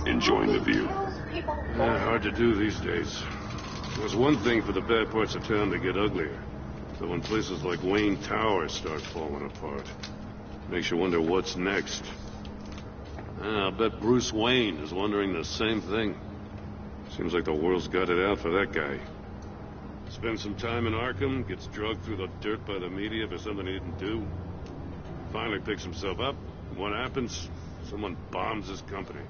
Enjoying the view. Yeah, hard to do these days. There's one thing for the bad parts of town to get uglier. So when places like Wayne Tower start falling apart, makes you wonder what's next. I'll bet Bruce Wayne is wondering the same thing. Seems like the world's got it out for that guy. Spends some time in Arkham, gets drugged through the dirt by the media for something he didn't do. Finally picks himself up. What happens? Someone bombs his company.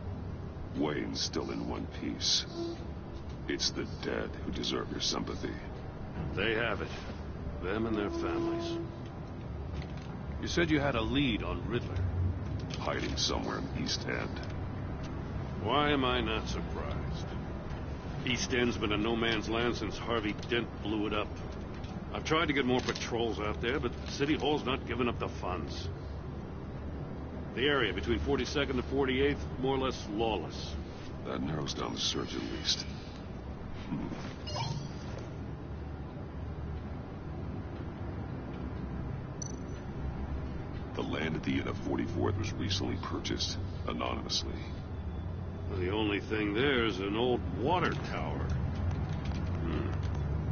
Wayne's still in one piece. It's the dead who deserve your sympathy. They have it. Them and their families. You said you had a lead on Riddler. Hiding somewhere in East End. Why am I not surprised? East End's been a no-man's land since Harvey Dent blew it up. I've tried to get more patrols out there, but City Hall's not giving up the funds. The area between 42nd and 48th, more or less lawless. That narrows down the search at least. The land at the end of 44th was recently purchased, anonymously. Well, the only thing there is an old water tower.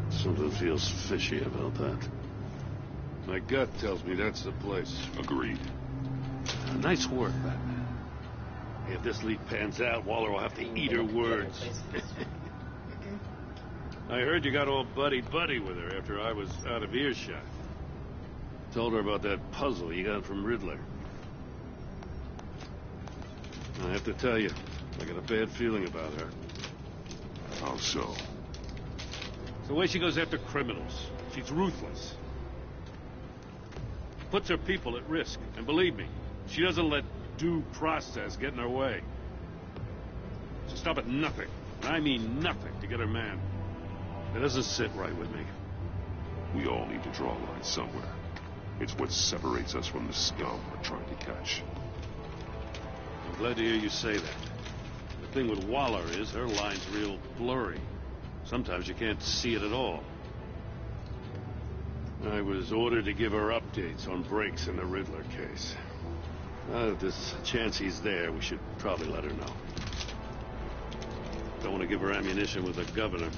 Something feels fishy about that. My gut tells me that's the place. Agreed. Nice work, Batman. If this lead pans out, Waller will have to eat her words. I heard you got all buddy-buddy with her after I was out of earshot. Told her about that puzzle you got from Riddler. I have to tell you, I got a bad feeling about her. How so? It's the way she goes after criminals. She's ruthless. Puts her people at risk, and believe me, she doesn't let due process get in her way. She'll stop at nothing, and I mean nothing, to get her man. It doesn't sit right with me. We all need to draw a line somewhere. It's what separates us from the scum we're trying to catch. I'm glad to hear you say that. The thing with Waller is her line's real blurry. Sometimes you can't see it at all. I was ordered to give her updates on breaks in the Riddler case. Now that there's a chance he's there, we should probably let her know. Don't want to give her ammunition with the governor.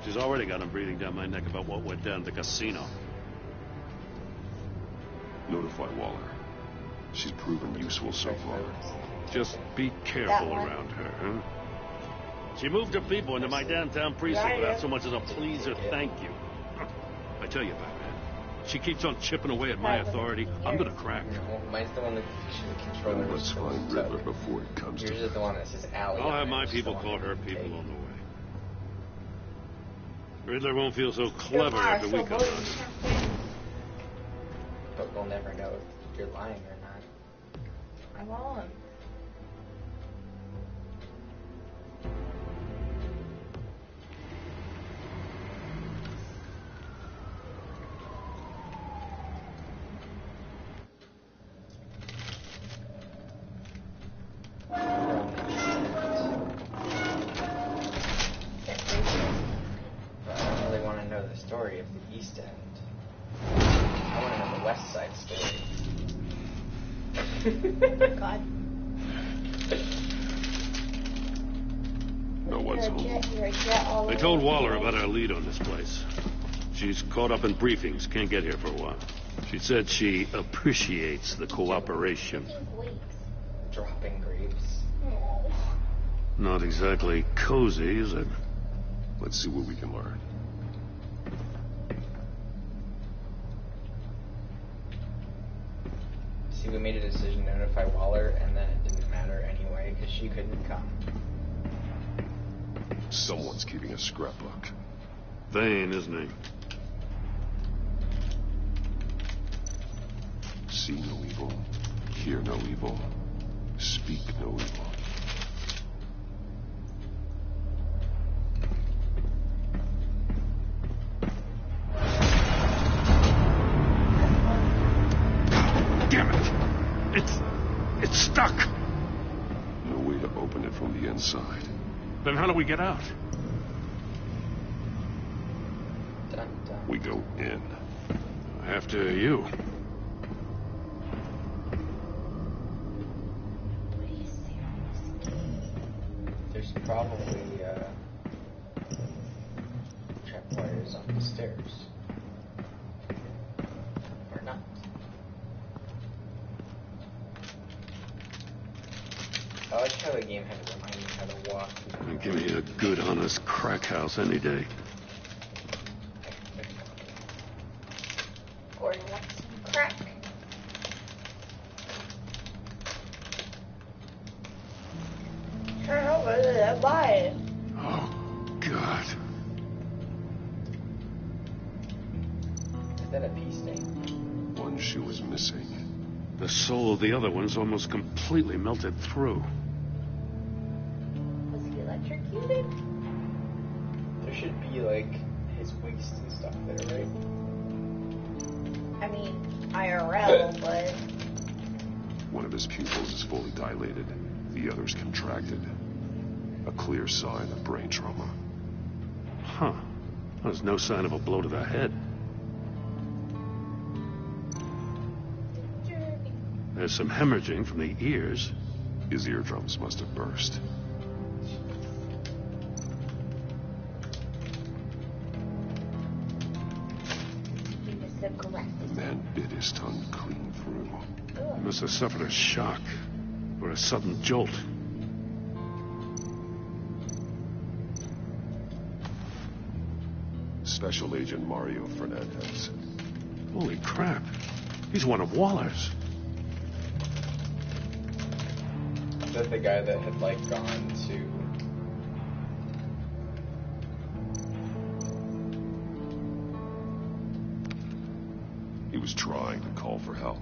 She's already got him breathing down my neck about what went down at the casino. Notify Waller. She's proven useful so far. Just be careful around her, huh? She moved her people into my downtown precinct without so much as a please or thank you. I tell you, Batman, she keeps on chipping away at my authority. I'm gonna crack. Mine's the one that should control her. Let's find Riddler before it comes to Yours is the one that says Alley. I'll have my people call her people on the way. Riddler won't feel so clever after we come out. But we'll never know if you're lying or not. I won't. Story of the East End. I want to know the West Side story. God. No one's home. I told Waller about our lead on this place. She's caught up in briefings, can't get here for a while. She said she appreciates the cooperation. Dropping grapes. Not exactly cozy, is it? Let's see what we can learn. See, we made a decision to notify Waller, and then it didn't matter anyway, because she couldn't come. Someone's keeping a scrapbook. Vain, isn't he? See no evil, hear no evil, speak no evil. It's stuck. No way to open it from the inside. Then how do we get out? Did dun, dun. We go in. After you. What do you see on this game? There's probably trapwires on the stairs. Or not. I like how the game had to remind me how to walk. Give me a good, honest crack house any day. Gordon wants some crack. Turn over to that buy. Oh, God. Is that a pea stain? One shoe is missing. The soul of the other one's almost completely melted through. Was he electrocuted? There should be like his waist and stuff there, right? I mean, IRL, but One of his pupils is fully dilated. The other's contracted. A clear sign of brain trauma. Huh. There's no sign of a blow to the head. There's some hemorrhaging from the ears. His eardrums must have burst. he was aggressive. The man bit his tongue clean through. He must have suffered a shock or a sudden jolt. Special Agent Mario Fernandez. Holy crap. He's one of Waller's. Is that the guy that had like gone to? He was trying to call for help.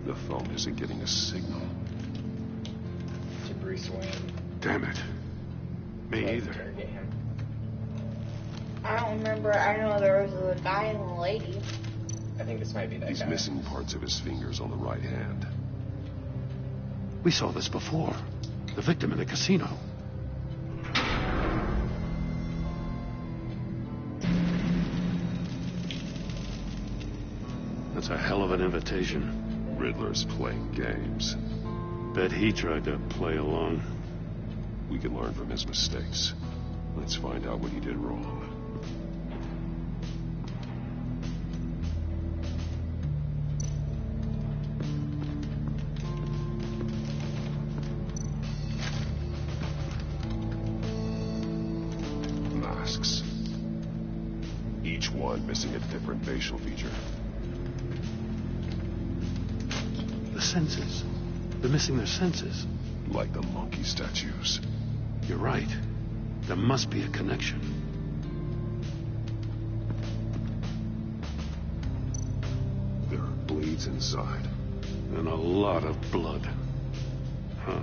The phone isn't getting a signal. To Bruce Wayne. Damn it. Me to either. interrogate him. I don't remember. I know there was a guy and a lady. I think this might be that He's guy. missing parts of his fingers on the right hand. We saw this before. The victim in the casino. That's a hell of an invitation. Riddler's playing games. Bet he tried to play along. We can learn from his mistakes. Let's find out what he did wrong. Masks. Each one missing a different facial feature. The senses. They're missing their senses. Like the monkey statues. You're right. There must be a connection. There are bleeds inside. And a lot of blood. Huh.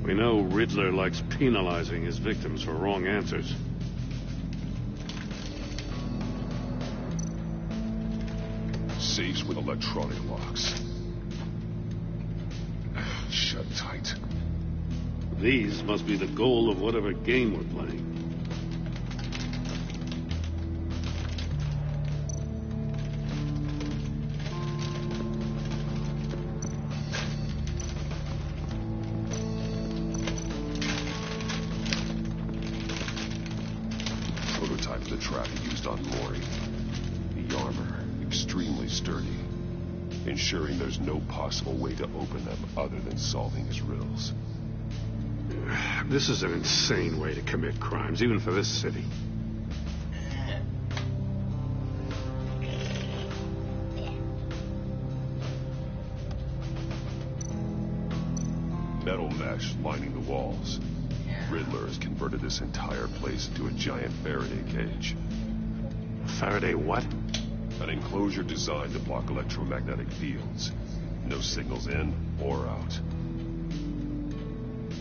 We know Riddler likes penalizing his victims for wrong answers. Safes with electronic locks. Shut tight. These must be the goal of whatever game we're playing. Prototype of the trap he used on Maury. The armor, extremely sturdy, ensuring there's no possible way to open them other than solving his riddles. This is an insane way to commit crimes, even for this city. Metal mesh lining the walls. Riddler has converted this entire place into a giant Faraday cage. Faraday what? An enclosure designed to block electromagnetic fields. No signals in or out.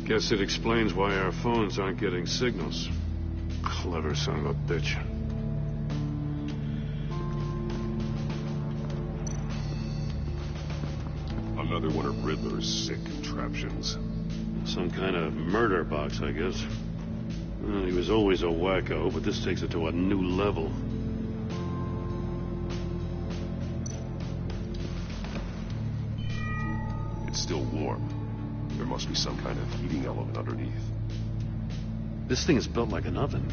Guess it explains why our phones aren't getting signals. Clever son of a bitch. Another one of Riddler's sick contraptions. Some kind of murder box, I guess. Well, he was always a wacko, but this takes it to a new level. It's still warm. There must be some kind of heating element underneath. This thing is built like an oven.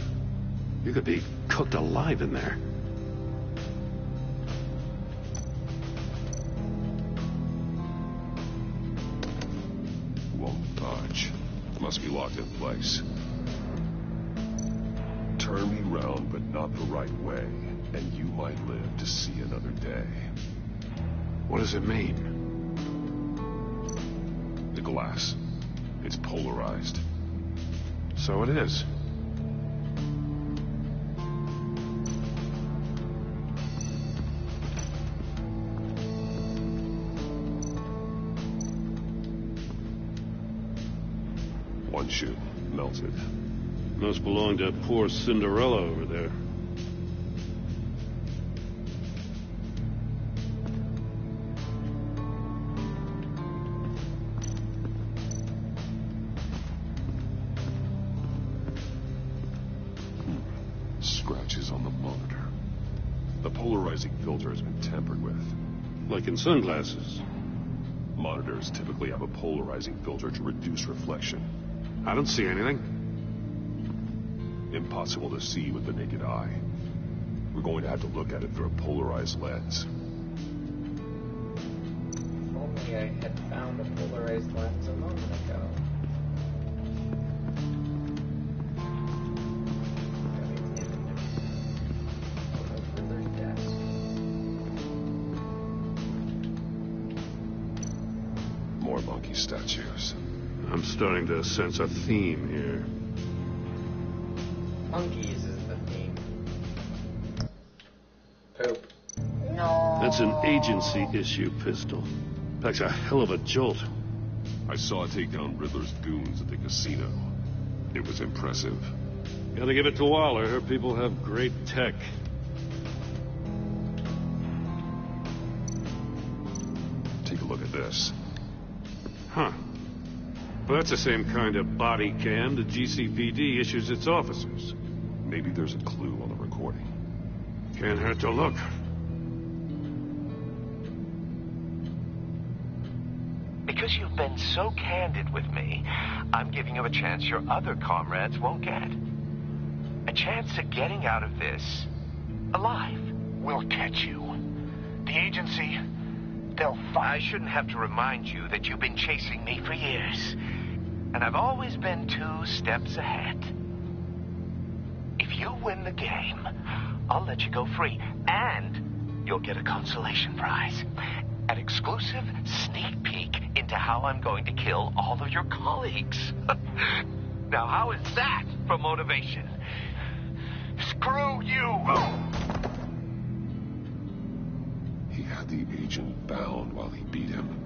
You could be cooked alive in there. Won't budge. Must be locked in place. Turn me round, but not the right way, and you might live to see another day. What does it mean? The glass. It's polarized. So it is. One shoe, melted. Must belong to poor Cinderella over there. Scratches on the monitor. The polarizing filter has been tampered with. Like in sunglasses. Monitors typically have a polarizing filter to reduce reflection. I don't see anything. Impossible to see with the naked eye. We're going to have to look at it through a polarized lens. If only I had found a polarized lens a moment ago. More monkey statues. I'm starting to sense a theme here. Monkeys is the theme. Poop. No. That's an agency issue pistol. Packs a hell of a jolt. I saw it take down Riddler's goons at the casino. It was impressive. Gotta give it to Waller. Her people have great tech. Take a look at this. Huh. Well, that's the same kind of body cam the GCPD issues its officers. Maybe there's a clue on the recording. Can't hurt to look. Because you've been so candid with me, I'm giving you a chance your other comrades won't get. A chance at getting out of this alive. We'll catch you. The agency, they'll find... I shouldn't have to remind you that you've been chasing me for years. And I've always been 2 steps ahead. If you win the game, I'll let you go free. And you'll get a consolation prize. An exclusive sneak peek into how I'm going to kill all of your colleagues. Now, how is that for motivation? Screw you! He had the agent bound while he beat him.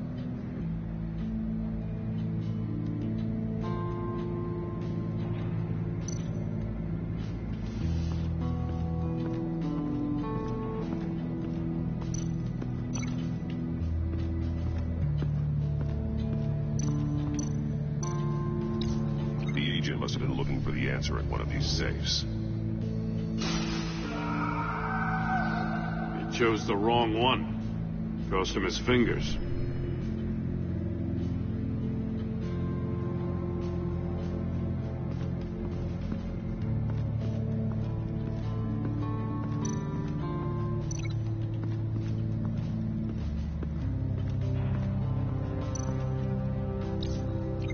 The agent must have been looking for the answer in one of these safes. Chose the wrong one. Cost him his fingers.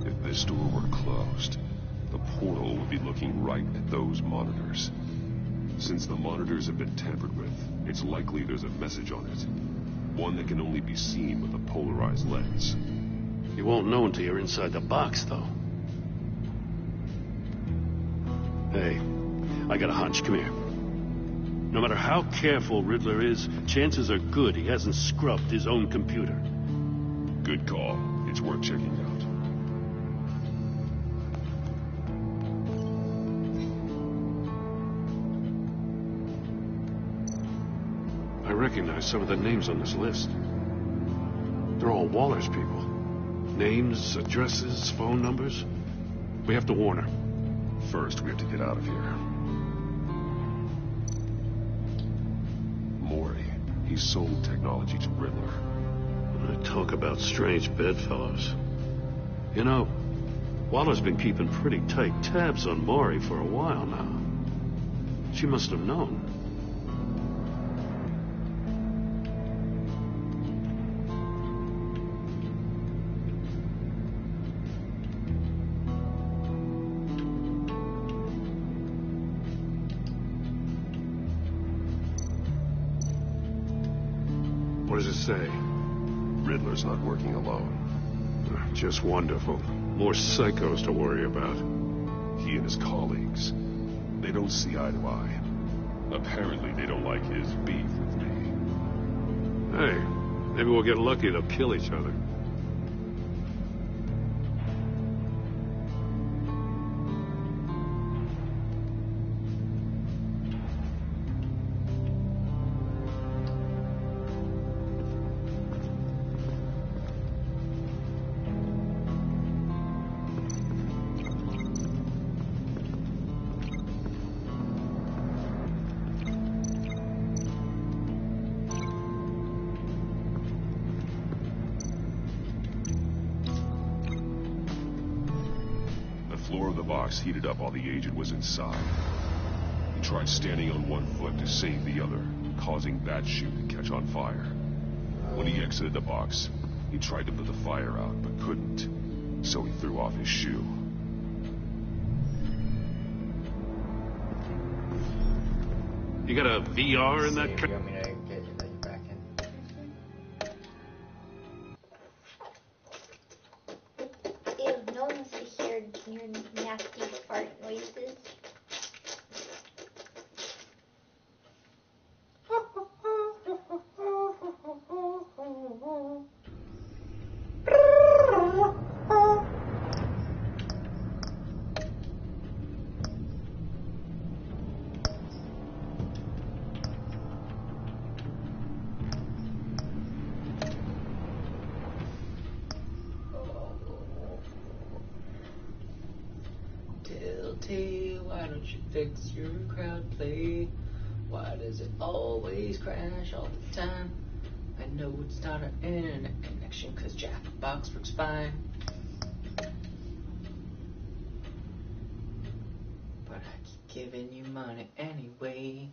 If this door were closed, the portal would be looking right at those monitors. Since the monitors have been tampered with, it's likely there's a message on it. One that can only be seen with a polarized lens. You won't know until you're inside the box, though. Hey, I got a hunch. Come here. No matter how careful Riddler is, chances are good he hasn't scrubbed his own computer. Good call. It's worth checking out. I recognize some of the names on this list. They're all Waller's people. Names, addresses, phone numbers. We have to warn her. First, we have to get out of here. Maury, he sold technology to Riddler. Talk about strange bedfellows. You know, Waller's been keeping pretty tight tabs on Maury for a while now. She must have known. What does it say? Riddler's not working alone. Just wonderful. More psychos to worry about. He and his colleagues, they don't see eye to eye. Apparently they don't like his beef with me. Hey, maybe we'll get lucky to kill each other. The floor of the box heated up while the agent was inside. He tried standing on one foot to save the other, causing that shoe to catch on fire. When he exited the box, he tried to put the fire out, but couldn't, so he threw off his shoe. You got a VR in that car? You want me to get you back in? Ew, no one wants to hear your nasty fart noises. Telltale, why don't you fix your crowd play? Why does it always crash all the time? I know it's not an internet connection, cause Jackbox works fine. But I keep giving you money anyway.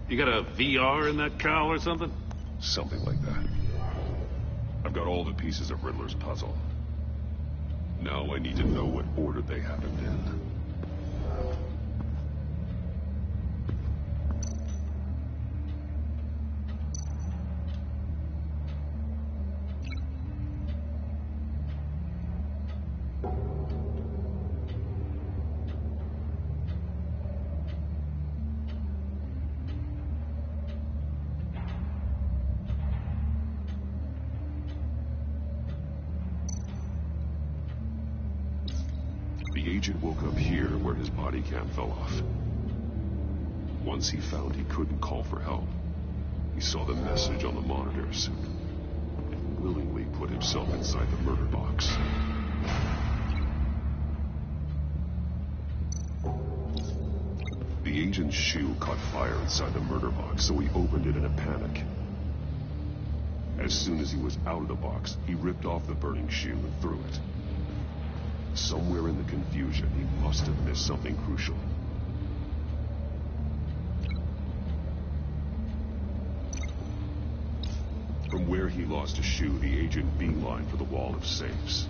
You got a VR in that cowl or something? Something like that. I've got all the pieces of Riddler's puzzle. Now I need to know what order they happened in. The agent woke up here where his body cam fell off. Once he found he couldn't call for help, he saw the message on the monitors and willingly put himself inside the murder box. The agent's shoe caught fire inside the murder box, so he opened it in a panic. As soon as he was out of the box, he ripped off the burning shoe and threw it. Somewhere in the confusion, he must have missed something crucial. From where he lost a shoe, the agent beelined for the wall of safes.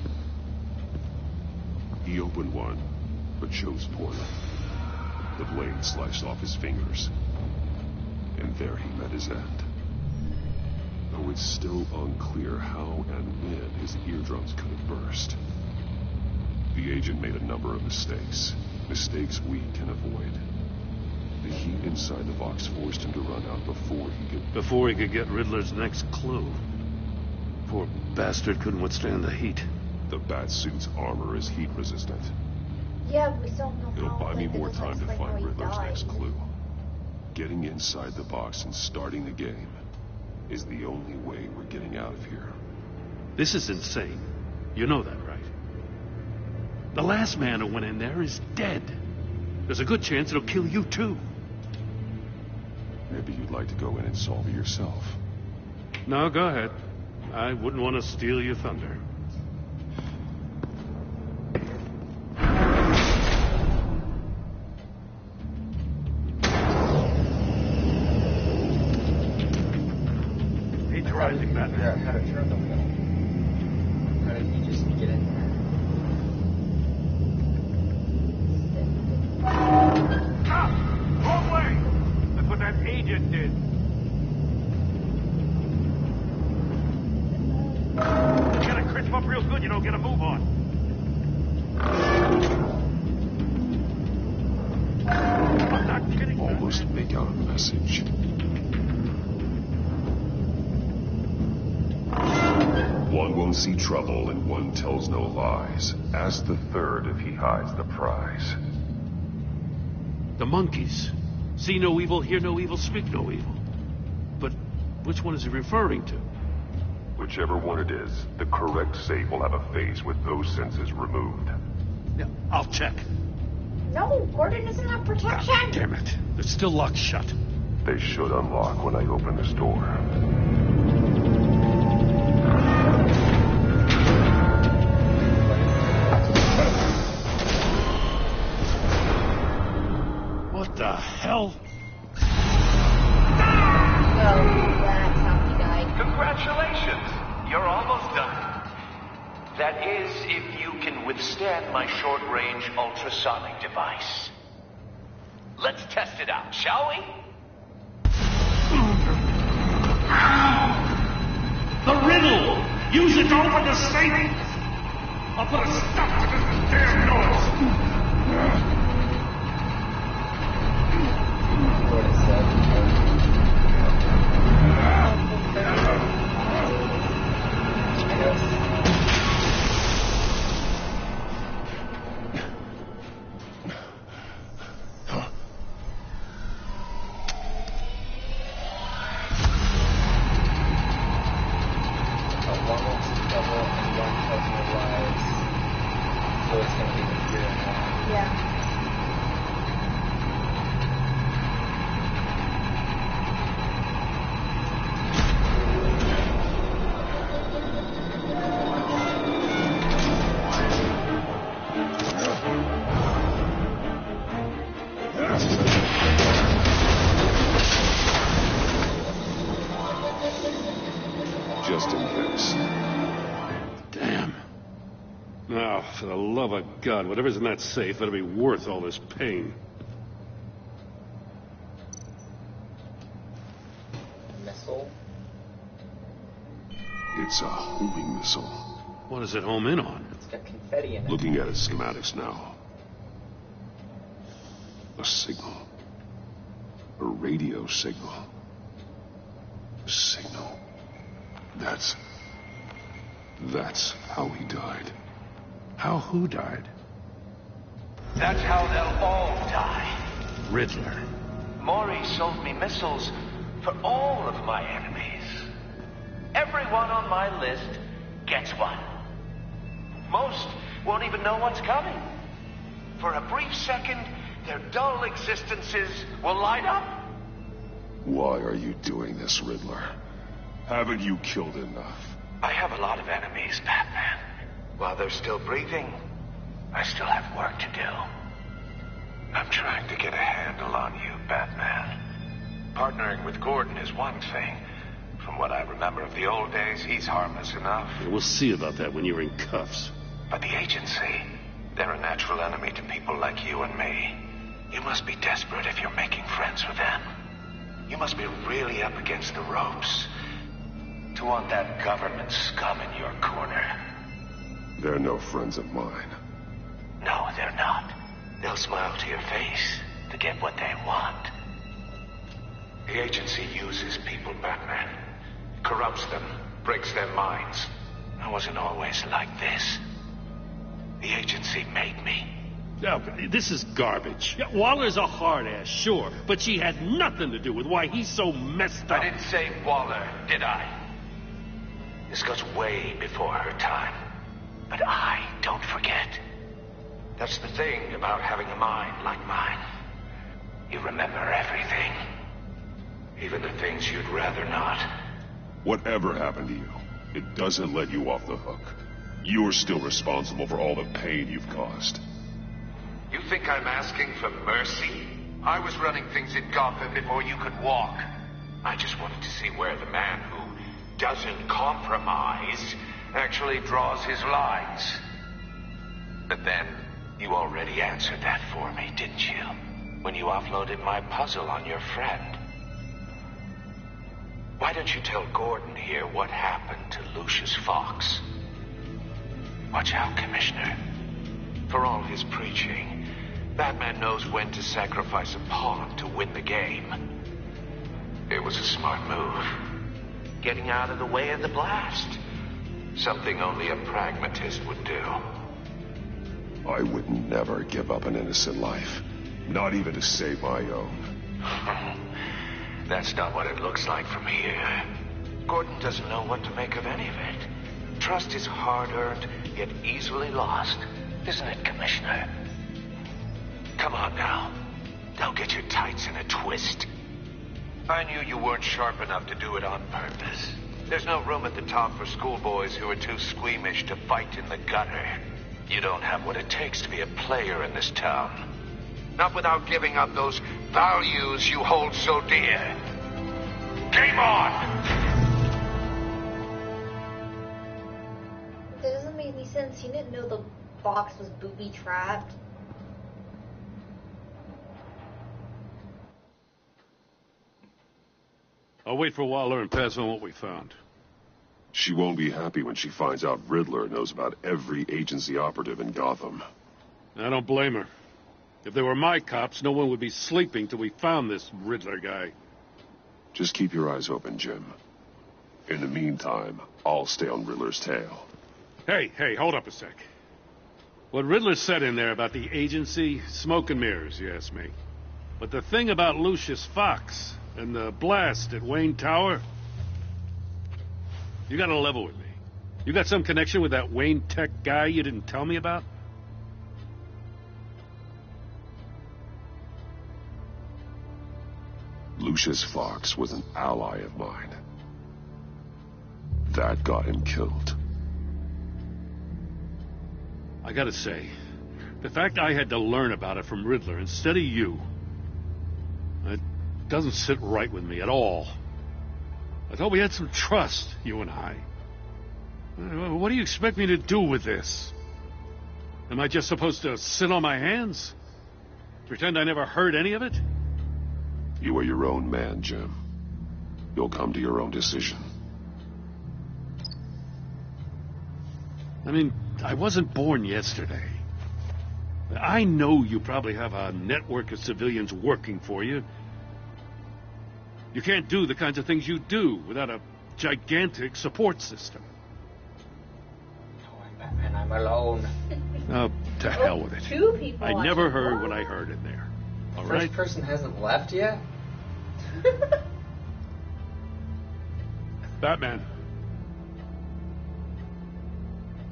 He opened one, but chose poorly. The blade sliced off his fingers, and there he met his end. Though it's still unclear how and when his eardrums could have burst. The agent made a number of mistakes. Mistakes we can avoid. The heat inside the box forced him to run out before he could get Riddler's next clue. Poor bastard couldn't withstand the heat. The bat suit's armor is heat resistant. Yeah, we still don't know It'll how. buy me like, it more doesn't time to explain how find he Riddler's next died. clue. Getting inside the box and starting the game is the only way we're getting out of here. This is insane. You know that, right? The last man who went in there is dead. There's a good chance it'll kill you, too. Maybe you'd like to go in and solve it yourself. No, go ahead. I wouldn't want to steal your thunder. He's rising, Batman. Yeah, how to turn the phone. How did he just get in there? Stop! Wrong way! That's what that agent did. You gotta crisp up real good, you don't get a move on. I'm not kidding, Almost make out a message. One won't see trouble and one tells no lies. Ask the third if he hides the prize. The monkeys. See no evil, hear no evil, speak no evil. But which one is he referring to? Whichever one it is, the correct safe will have a phase with those senses removed. Yeah, I'll check. No, Gordon doesn't have protection. Damn it. It's still locked shut. They should unlock when I open this door. What the hell? So that's how he died. Congratulations! You're almost done. That is, if you can withstand my short-range ultrasonic device. Let's test it out, shall we? The riddle! Use it to open the safe! I'll put a stop to this damn noise! What is that? I guess. One wants to trouble and one tells no lies. So it's gonna be the zero now. Yeah. Just in case. Damn. Now, for the love of God, whatever's in that safe better be worth all this pain. Missile. It's a homing missile. What does it home in on? It's got confetti in it. Looking at its schematics now. A signal. A radio signal. A signal. That's how he died. How who died? That's how they'll all die. Riddler. Maury sold me missiles for all of my enemies. Everyone on my list gets one. Most won't even know what's coming. For a brief second, their dull existences will light up. Why are you doing this, Riddler? Haven't you killed enough? I have a lot of enemies, Batman. While they're still breathing, I still have work to do. I'm trying to get a handle on you, Batman. Partnering with Gordon is one thing. From what I remember of the old days, he's harmless enough. Yeah, we'll see about that when you're in cuffs. But the agency, they're a natural enemy to people like you and me. You must be desperate if you're making friends with them. You must be really up against the ropes to want that government scum in your corner. They're no friends of mine. No, they're not. They'll smile to your face to get what they want. The agency uses people, Batman. Corrupts them breaks their minds. I wasn't always like this. The agency made me. Oh, this is garbage. Yeah, Waller's a hard-ass, sure, but she had nothing to do with why he's so messed up. I didn't say Waller, did I? This goes way before her time. But I don't forget. That's the thing about having a mind like mine. You remember everything. Even the things you'd rather not. Whatever happened to you, it doesn't let you off the hook. You're still responsible for all the pain you've caused. You think I'm asking for mercy? I was running things in Gotham before you could walk. I just wanted to see where the man who doesn't compromise actually draws his lines. But then, you already answered that for me, didn't you? When you offloaded my puzzle on your friend. Why don't you tell Gordon here what happened to Lucius Fox? Watch out, Commissioner. For all his preaching, Batman knows when to sacrifice a pawn to win the game. It was a smart move. Getting out of the way of the blast. Something only a pragmatist would do. I would never give up an innocent life. Not even to save my own. That's not what it looks like from here. Gordon doesn't know what to make of any of it. Trust is hard-earned, yet easily lost. Isn't it, Commissioner? Come on now. Don't get your tights in a twist. I knew you weren't sharp enough to do it on purpose. There's no room at the top for schoolboys who are too squeamish to fight in the gutter. You don't have what it takes to be a player in this town. Not without giving up those values you hold so dear. Game on! That doesn't make any sense. He didn't know the box was booby-trapped. I'll wait for Waller and pass on what we found. She won't be happy when she finds out Riddler knows about every agency operative in Gotham. I don't blame her. If they were my cops, no one would be sleeping till we found this Riddler guy. Just keep your eyes open, Jim. In the meantime, I'll stay on Riddler's tail. Hey, hold up a sec. What Riddler said in there about the agency, smoke and mirrors, you ask me. But the thing about Lucius Fox and the blast at Wayne Tower, you gotta level with me. You got some connection with that Wayne Tech guy you didn't tell me about? Lucius Fox was an ally of mine. That got him killed. I gotta say, the fact I had to learn about it from Riddler instead of you, it doesn't sit right with me at all. I thought we had some trust, you and I. What do you expect me to do with this? Am I just supposed to sit on my hands? Pretend I never heard any of it? You are your own man, Jim. You'll come to your own decision. I mean, I wasn't born yesterday. I know you probably have a network of civilians working for you. You can't do the kinds of things you do without a gigantic support system. Oh, I'm Batman, I'm alone. Oh, to hell with it. Two people. I never heard what I heard in there. All right? First person hasn't left yet? Batman.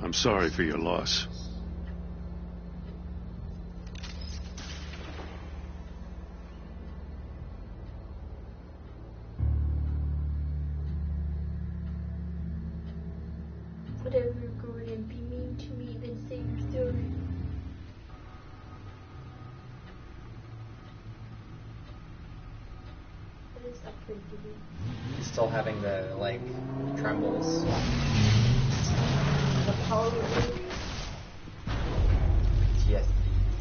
I'm sorry for your loss. Whatever, Gordon, be mean to me, then say your story. What is that for you? He's still having the, like, trembles. The power of Yes.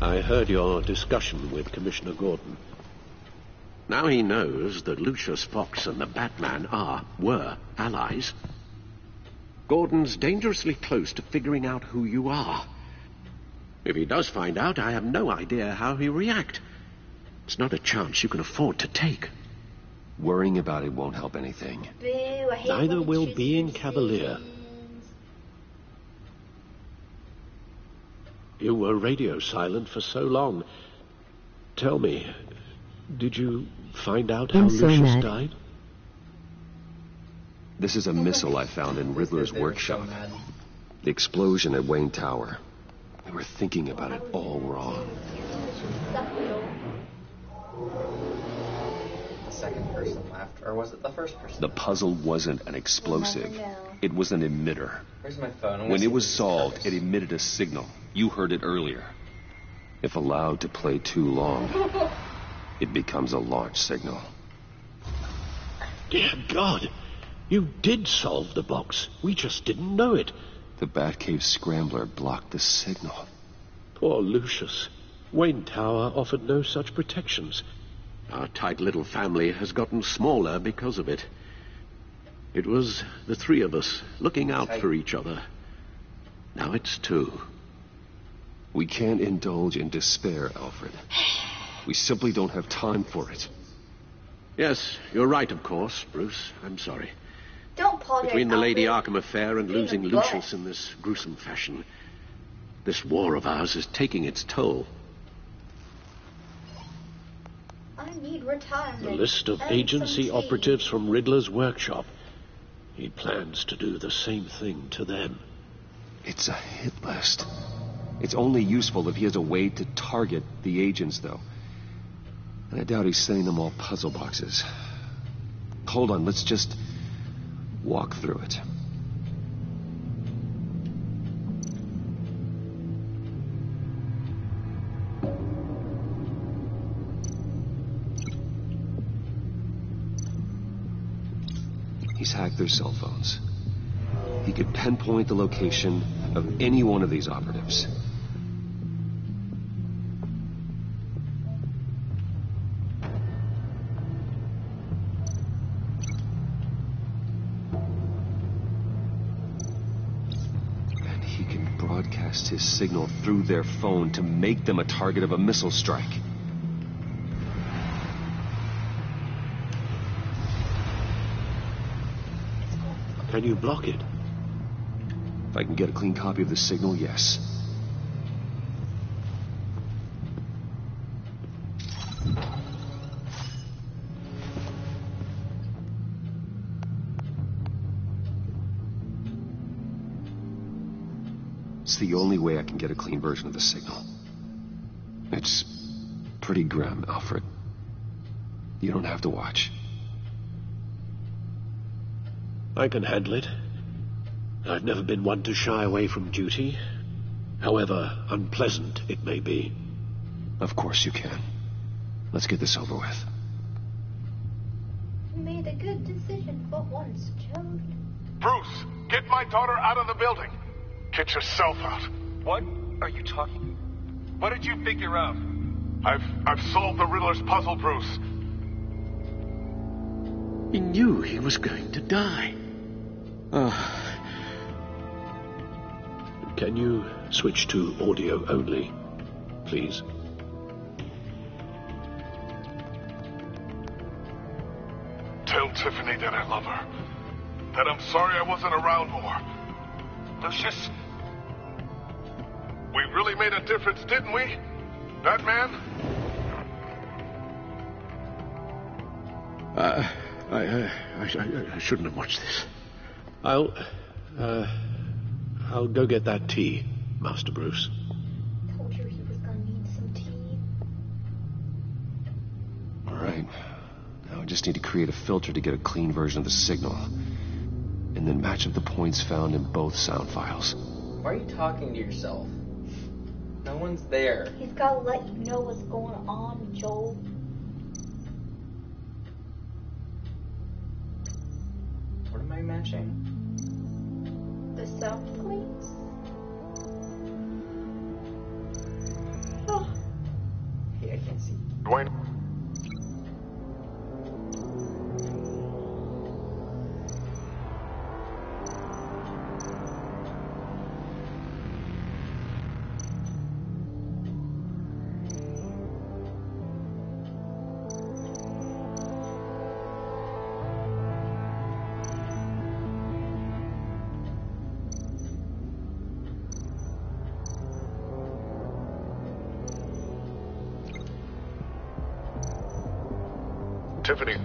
I heard your discussion with Commissioner Gordon. Now he knows that Lucius Fox and the Batman were allies. Gordon's dangerously close to figuring out who you are. If he does find out, I have no idea how he'll react. It's not a chance you can afford to take. Worrying about it won't help anything. Boo, I hate Neither when will choose being decisions. cavalier. You were radio silent for so long. Tell me, did you find out how Lucius died? This is a missile I found in Riddler's workshop. The explosion at Wayne Tower. We were thinking about it all wrong. The second person left, or was it the first person? The puzzle wasn't an explosive. It was an emitter. Where's my phone? When it was solved, it emitted a signal. You heard it earlier. If allowed to play too long, it becomes a launch signal. Dear God, you did solve the box. We just didn't know it. The Batcave scrambler blocked the signal. Poor Lucius. Wayne Tower offered no such protections. Our tight little family has gotten smaller because of it. It was the three of us looking out for each other. Now it's two. We can't indulge in despair, Alfred. We simply don't have time for it. Yes, you're right, of course, Bruce. I'm sorry. Don't apologize. Between the Lady Alfred. Arkham affair and Being losing a Lucius butt. in this gruesome fashion, this war of ours is taking its toll. I need retirement. The list of and agency some tea. operatives from Riddler's workshop. He plans to do the same thing to them. It's a hit list. It's only useful if he has a way to target the agents, though. And I doubt he's sending them all puzzle boxes. Hold on, let's just walk through it. He's hacked their cell phones. He could pinpoint the location of any one of these operatives. And he can broadcast his signal through their phone to make them a target of a missile strike. Can you block it? If I can get a clean copy of the signal, yes. It's the only way I can get a clean version of the signal. It's pretty grim, Alfred. You don't have to watch. I can handle it. I've never been one to shy away from duty, however unpleasant it may be. Of course you can. Let's get this over with. You made a good decision for once, Joe. Bruce, get my daughter out of the building. Get yourself out. What are you talking? What did you figure out? I've solved the Riddler's puzzle, Bruce. He knew he was going to die. Can you switch to audio only, please? Tell Tiffany that I love her. That I'm sorry I wasn't around more. Lucius? We really made a difference, didn't we? Batman? I shouldn't have watched this. I'll go get that tea, Master Bruce. Told you he was gonna need some tea. All right. Now I just need to create a filter to get a clean version of the signal. And then match up the points found in both sound files. Why are you talking to yourself? No one's there. He's gotta let you know what's going on, Joel. What am I matching? The sound plates. Oh. Hey, I can't see. Dwayne? Tiffany.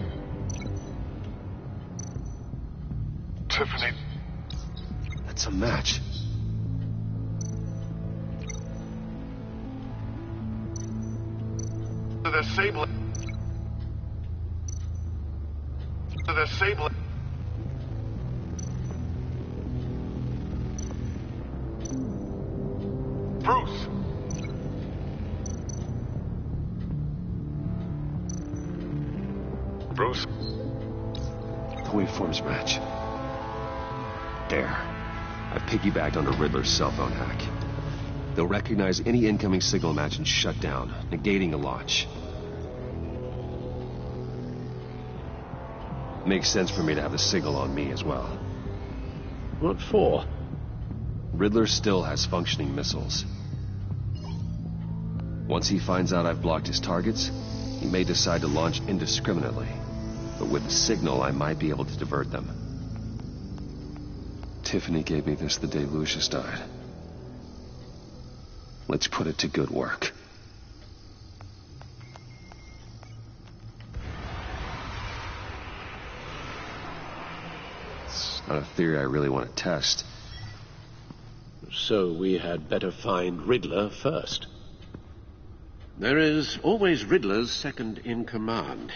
Tiffany. That's a match. The Sable. The Sable. Bruce. Bruce. The waveforms match. There. I've piggybacked onto Riddler's cell phone hack. They'll recognize any incoming signal match and shut down, negating a launch. Makes sense for me to have the signal on me as well. What for? Riddler still has functioning missiles. Once he finds out I've blocked his targets, he may decide to launch indiscriminately. But with the signal, I might be able to divert them. Tiffany gave me this the day Lucius died. Let's put it to good work. It's not a theory I really want to test. So we had better find Riddler first. There is always Riddler's second-in-command.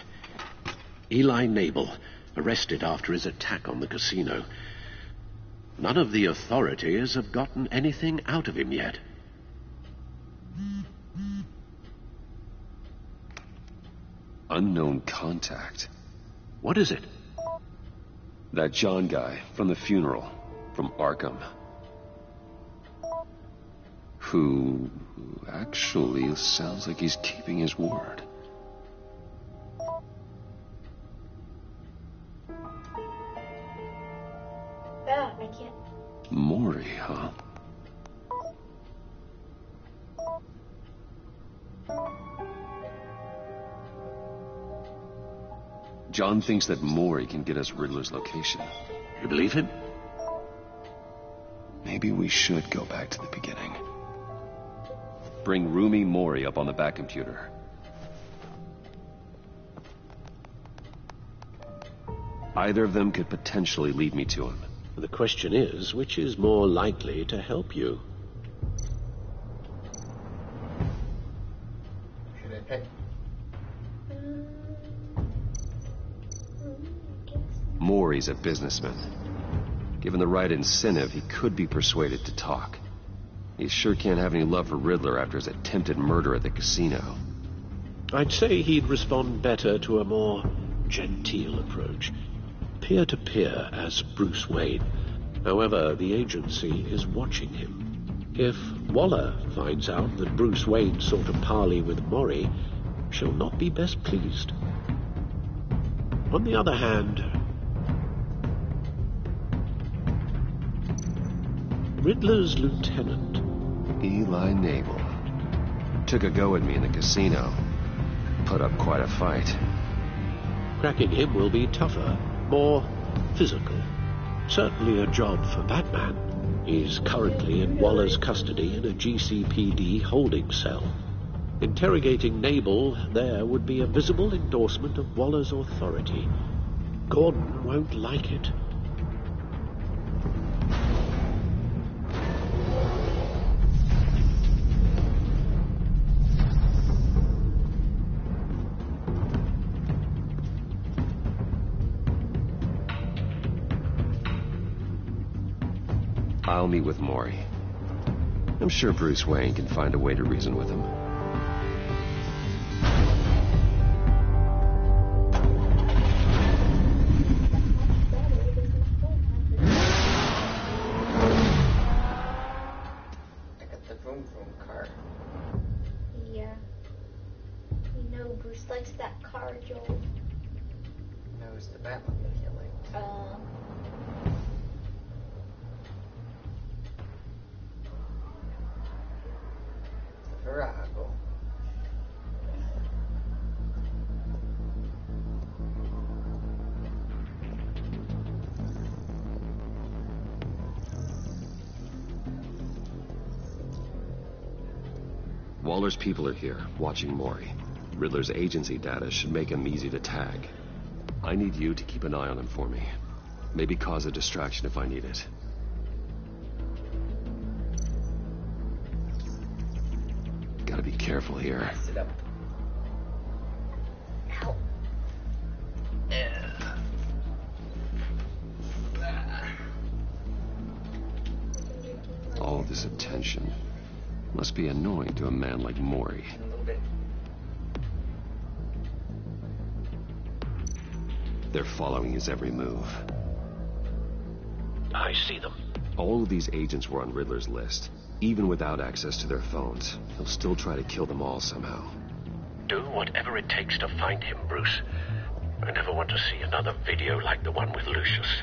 Eli Nabel, arrested after his attack on the casino. None of the authorities have gotten anything out of him yet. Unknown contact. What is it? That John guy from the funeral, from Arkham. Who actually sounds like he's keeping his word. Yeah, I can't. Maury, huh? John thinks that Maury can get us Riddler's location. You believe him? Maybe we should go back to the beginning. Bring Roomy Maury up on the back computer. Either of them could potentially lead me to him. The question is, which is more likely to help you? Should I pick? Maury's a businessman. Given the right incentive, he could be persuaded to talk. He sure can't have any love for Riddler after his attempted murder at the casino. I'd say he'd respond better to a more genteel approach. Peer-to-peer as Bruce Wayne. However, the agency is watching him. If Waller finds out that Bruce Wayne sought a parley with Maury, she'll not be best pleased. On the other hand, Riddler's lieutenant, Eli Nabel, took a go at me in the casino. Put up quite a fight. cracking him will be tougher, more physical. Certainly a job for Batman. He's currently in Waller's custody in a GCPD holding cell. Interrogating Nabel there would be a visible endorsement of Waller's authority. Gordon won't like it. I'll meet with Maury. I'm sure Bruce Wayne can find a way to reason with him. I got the vroom vroom car. Yeah. You know Bruce likes that car, Joel. Knows the Batmobile killing. Virago. Waller's people are here, watching Maury. Riddler's agency data should make him easy to tag. I need you to keep an eye on him for me. Maybe cause a distraction if I need it. Gotta be careful here. Sit up. Ow. All this attention must be annoying to a man like Mori. A little bit. They're following his every move. I see them. All of these agents were on Riddler's list. Even without access to their phones, he'll still try to kill them all somehow. Do whatever it takes to find him, Bruce. I never want to see another video like the one with Lucius.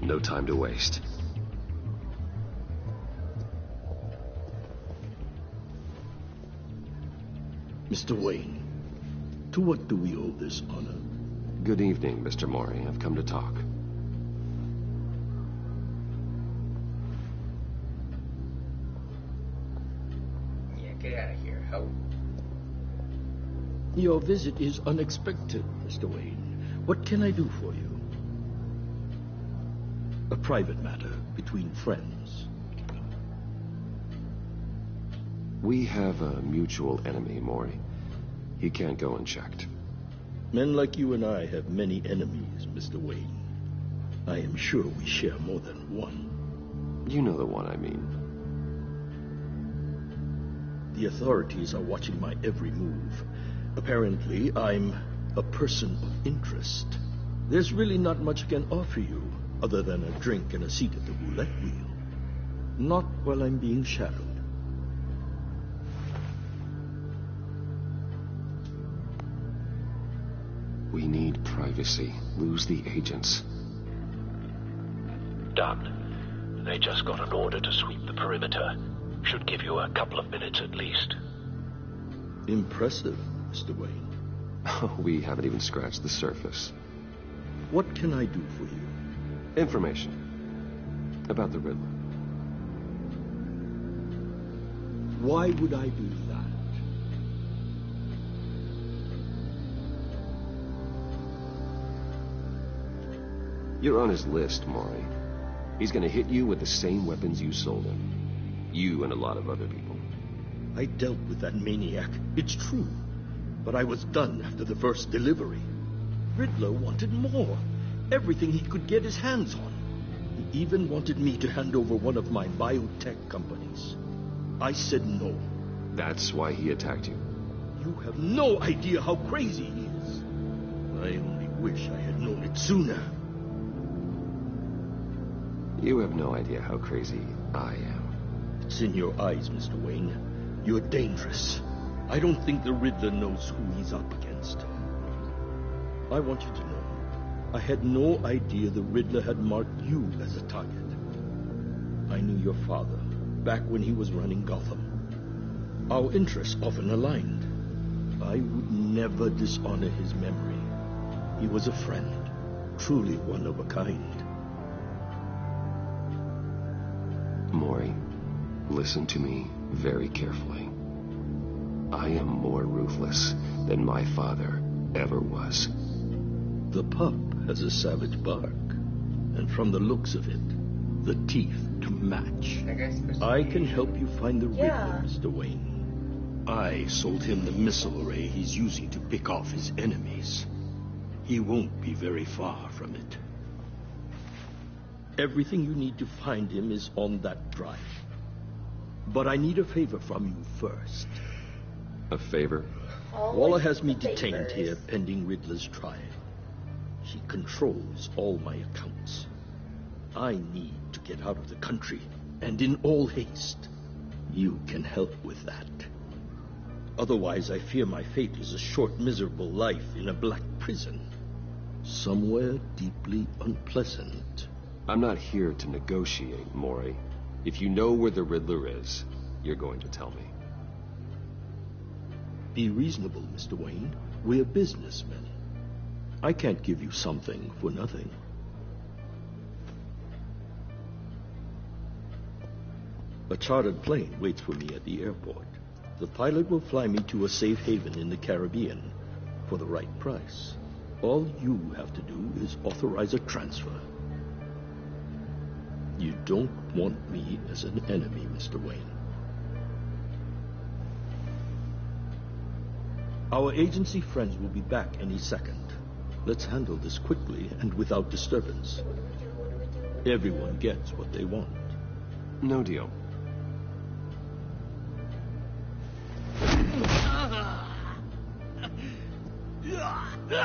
No time to waste. Mr. Wayne, to what do we owe this honor? Good evening, Mr. Mori. I've come to talk. Yeah, get out of here, ho. Your visit is unexpected, Mr. Wayne. What can I do for you? A private matter between friends. We have a mutual enemy, Mori. He can't go unchecked. Men like you and I have many enemies, Mr. Wayne. I am sure we share more than one. You know the one I mean. The authorities are watching my every move. Apparently, I'm a person of interest. There's really not much I can offer you, other than a drink and a seat at the roulette wheel. Not while I'm being shadowed. We need privacy. Lose the agents. Done. They just got an order to sweep the perimeter. Should give you a couple of minutes at least. Impressive, Mr. Wayne. We haven't even scratched the surface. What can I do for you? Information about the Riddler. Why would I do that? You're on his list, Mori. He's gonna hit you with the same weapons you sold him. You and a lot of other people. I dealt with that maniac, it's true. But I was done after the first delivery. Riddler wanted more. Everything he could get his hands on. He even wanted me to hand over one of my biotech companies. I said no. That's why he attacked you. You have no idea how crazy he is. I only wish I had known it sooner. You have no idea how crazy I am. It's in your eyes, Mr. Wayne. You're dangerous. I don't think the Riddler knows who he's up against. I want you to know, I had no idea the Riddler had marked you as a target. I knew your father, back when he was running Gotham. Our interests often aligned. I would never dishonor his memory. He was a friend, truly one of a kind. Mori, listen to me very carefully. I am more ruthless than my father ever was. The pup has a savage bark, and from the looks of it, the teeth to match. That guy's supposed to I be can Asian. help you find the Yeah. Riddler, Mr. Wayne. I sold him the missile array he's using to pick off his enemies. He won't be very far from it. Everything you need to find him is on that drive. But I need a favor from you first. A favor? Walla has me the detained favors. here pending Riddler's trial. She controls all my accounts. I need to get out of the country, and in all haste. You can help with that. Otherwise, I fear my fate is a short, miserable life in a black prison. Somewhere deeply unpleasant. I'm not here to negotiate, Mori. If you know where the Riddler is, you're going to tell me. Be reasonable, Mr. Wayne. We're businessmen. I can't give you something for nothing. A chartered plane waits for me at the airport. The pilot will fly me to a safe haven in the Caribbean for the right price. All you have to do is authorize a transfer. You don't want me as an enemy, Mr. Wayne. Our agency friends will be back any second. Let's handle this quickly and without disturbance. Everyone gets what they want. No deal.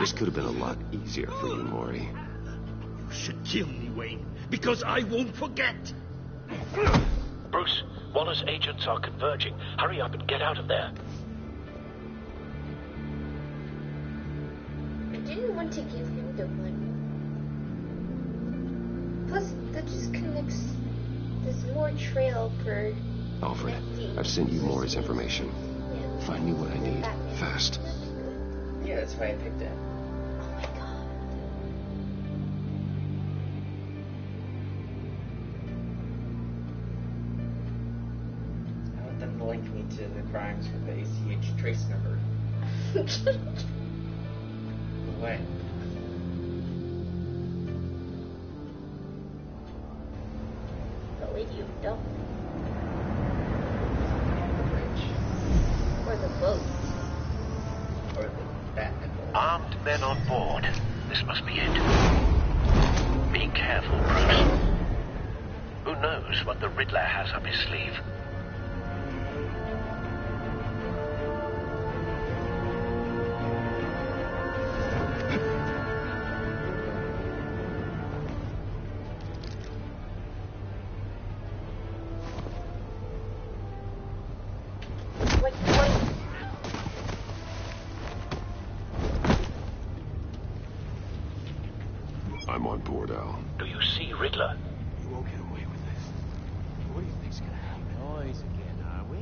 This could have been a lot easier for you, Maury. You should kill me, Wayne, because I won't forget. Bruce, Waller's agents are converging. Hurry up and get out of there. I didn't want to give him the money. Plus, that just connects. There's more trail per. Alfred, I've sent you Maury's information. Yeah. Find me what I need, fast. Yeah, that's why I picked it. Oh my god. I want them to link me to the crimes with the ACH trace number. What? The lady of dump. The bridge. Or the boat. Or the Batman. Armed men on board. This must be it. Be careful, Bruce. Who knows what the Riddler has up his sleeve? I'm on board, Al. Do you see Riddler? You won't get away with this. What do you think's gonna happen? Noise again, are we?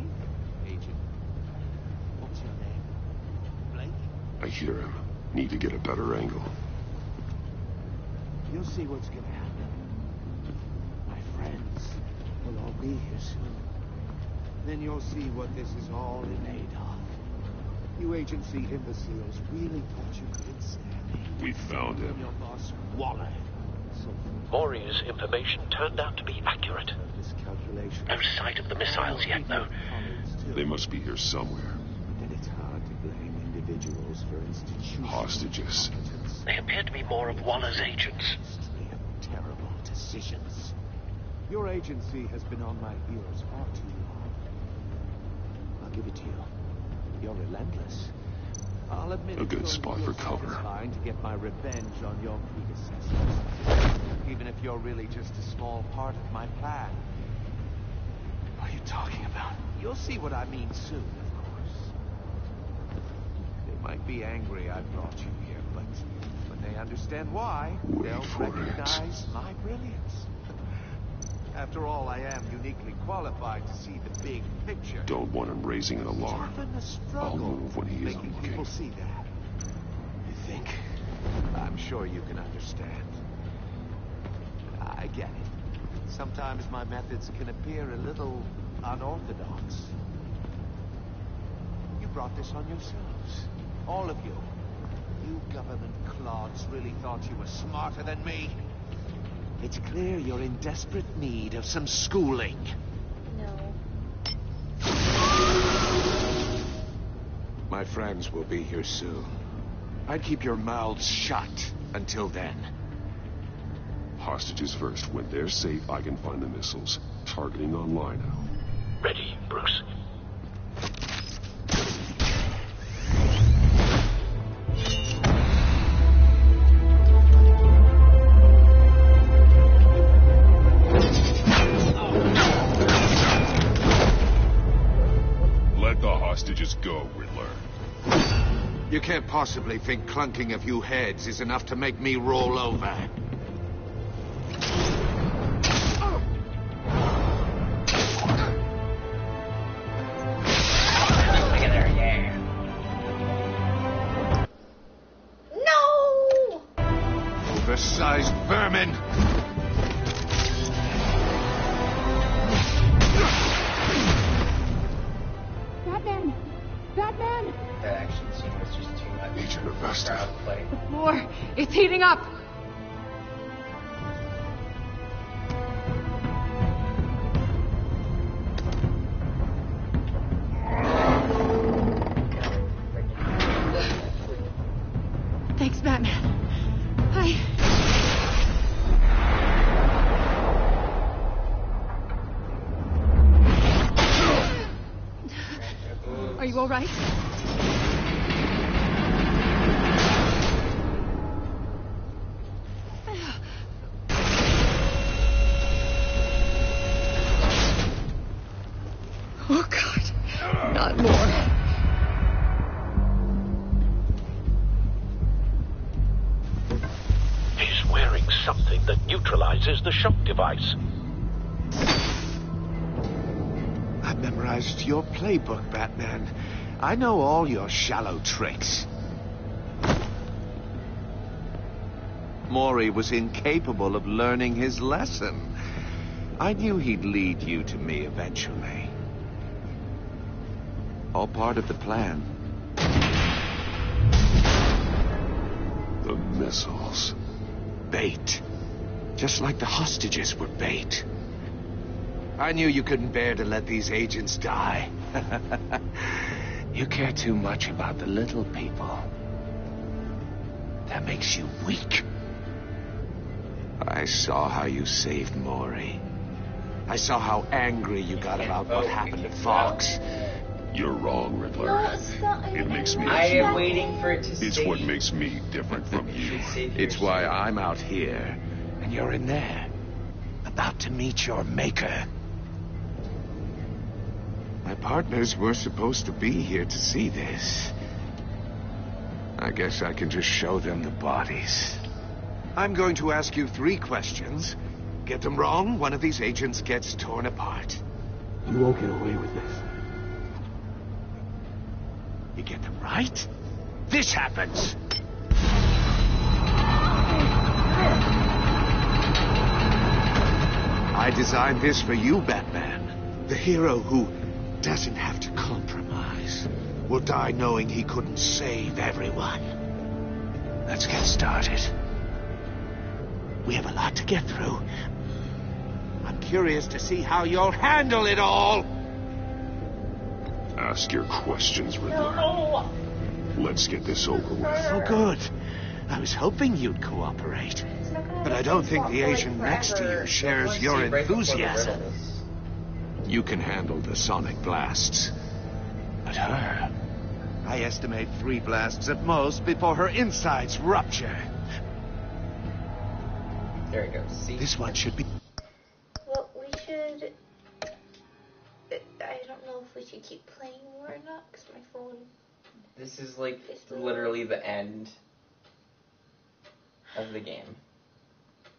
Agent. What's your name? Blake? I hear him. Need to get a better angle. You'll see what's gonna happen. My friends will all be here soon. Then you'll see what this is all made of. You agency imbeciles really thought you could ensnare me. We found And him. your boss, Waller. So Maury's information turned out to be accurate. miscalculation. No sight of the missiles yet, though. They must be here somewhere. Then it's hard to blame individuals for institutional Hostages. incompetence. They appear to be more of Waller's agents. History of terrible decisions. Your agency has been on my ears far too long. I'll give it to you. You're relentless. I'll admit A good it's spot going to for feel cover. satisfying to get my revenge on your predecessors. Even if you're really just a small part of my plan. What are you talking about? You'll see what I mean soon, of course. They might be angry I brought you here, but when they understand why, Wait they'll for it. recognize my brilliance. After all, I am uniquely qualified to see the big picture. Don't want him raising an alarm. It's often a struggle I'll move when he isn't making looking. people see that. You think? I'm sure you can understand. I get it. Sometimes my methods can appear a little unorthodox. You brought this on yourselves. All of you. You government clods really thought you were smarter than me. It's clear you're in desperate need of some schooling. No. My friends will be here soon. I'd keep your mouths shut until then. Hostages first. When they're safe, I can find the missiles. Targeting online now. Ready, Bruce. Let the hostages go, Riddler. You can't possibly think clunking a few heads is enough to make me roll over. No! Oversized vermin! heating up! Thanks, Batman. Are you all right? Oh, God. Not more. He's wearing something that neutralizes the shock device. I've memorized your playbook, Batman. I know all your shallow tricks. Maury was incapable of learning his lesson. I knew he'd lead you to me eventually. All part of the plan. The missiles. Bait. Just like the hostages were bait. I knew you couldn't bear to let these agents die. You care too much about the little people. That makes you weak. I saw how you saved Maury. I saw how angry you got about what happened to Fox. You're wrong, Riddler. No, it's not. It makes me... I am waiting for it to It's what makes me different from you. It's why I'm out here, and you're in there, about to meet your maker. My partners were supposed to be here to see this. I guess I can just show them the bodies. I'm going to ask you 3 questions. Get them wrong, one of these agents gets torn apart. You won't get away with this. You get them right, this happens. I designed this for you, Batman. The hero who doesn't have to compromise will die knowing he couldn't save everyone. Let's get started. We have a lot to get through. I'm curious to see how you'll handle it all. Ask your questions, Riddler. No. Let's get this over with. Oh, good. I was hoping you'd cooperate. But I don't think the agent next to you shares your enthusiasm. You can handle the sonic blasts. But her... I estimate 3 blasts at most before her insides rupture. There it goes. See? This one should be... Well, we should... I don't know if we should keep playing more or not, because my phone... This is like literally the end of the game.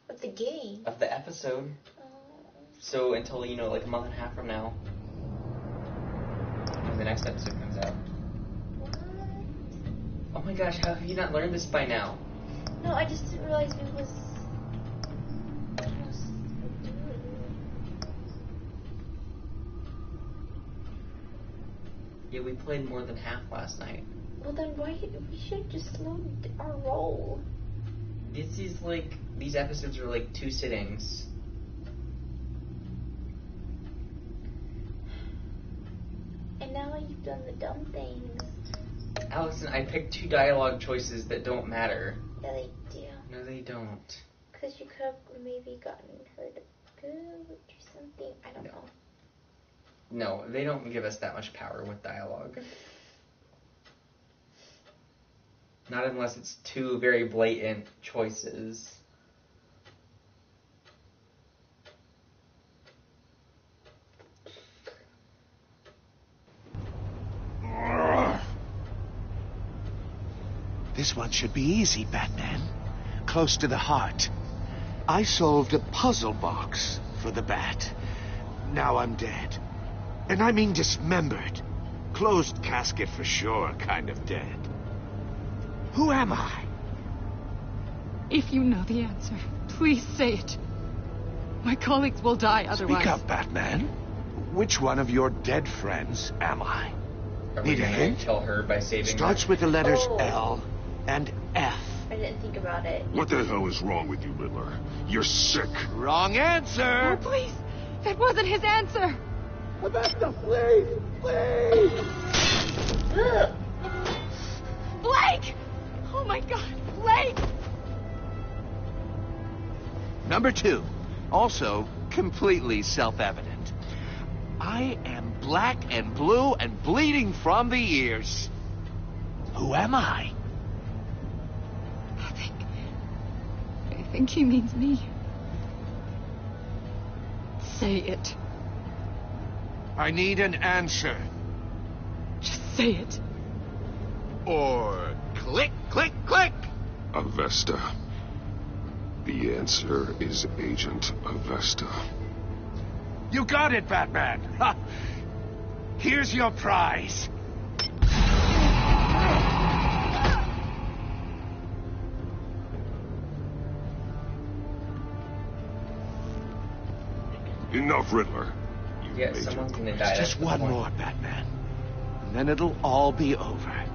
Of the game? Of the episode. So until, you know, like a month and a half from now, when the next episode comes out. What? Oh my gosh, how have you not learned this by now? No, I just didn't realize it was... Yeah, we played more than half last night. Well then why... We should just slow our roll. This is like... These episodes are like 2 sittings. And now you've done the dumb things. Allison, I picked 2 dialogue choices that don't matter. Yeah, they do. No, they don't. Because you could have maybe gotten her to go or something. I don't know. No, they don't give us that much power with dialogue. Not unless it's 2 very blatant choices. This one should be easy, Batman. Close to the heart. I solved a puzzle box for the Bat. Now I'm dead. And I mean dismembered. Closed casket for sure, kind of dead. Who am I? If you know the answer, please say it. My colleagues will die otherwise. Speak up, Batman. Which one of your dead friends am I? Are we Need a gonna hint? kill her by saving Starts her? with the letters Oh. L and F. I didn't think about it. What the hell is wrong with you, Riddler? You're sick. Wrong answer! Oh, please! That wasn't his answer! Avesta, please! Please! Ugh. Blake! Oh my God, Blake! Number 2, also completely self-evident. I am black and blue and bleeding from the ears. Who am I? I think he means me. Say it. I need an answer. Just say it. Or click, click, click! Avesta. The answer is Agent Avesta. You got it, Batman. Ha. Here's your prize. Enough, Riddler. Yeah, someone's gonna die. Just one more, Batman. And then it'll all be over.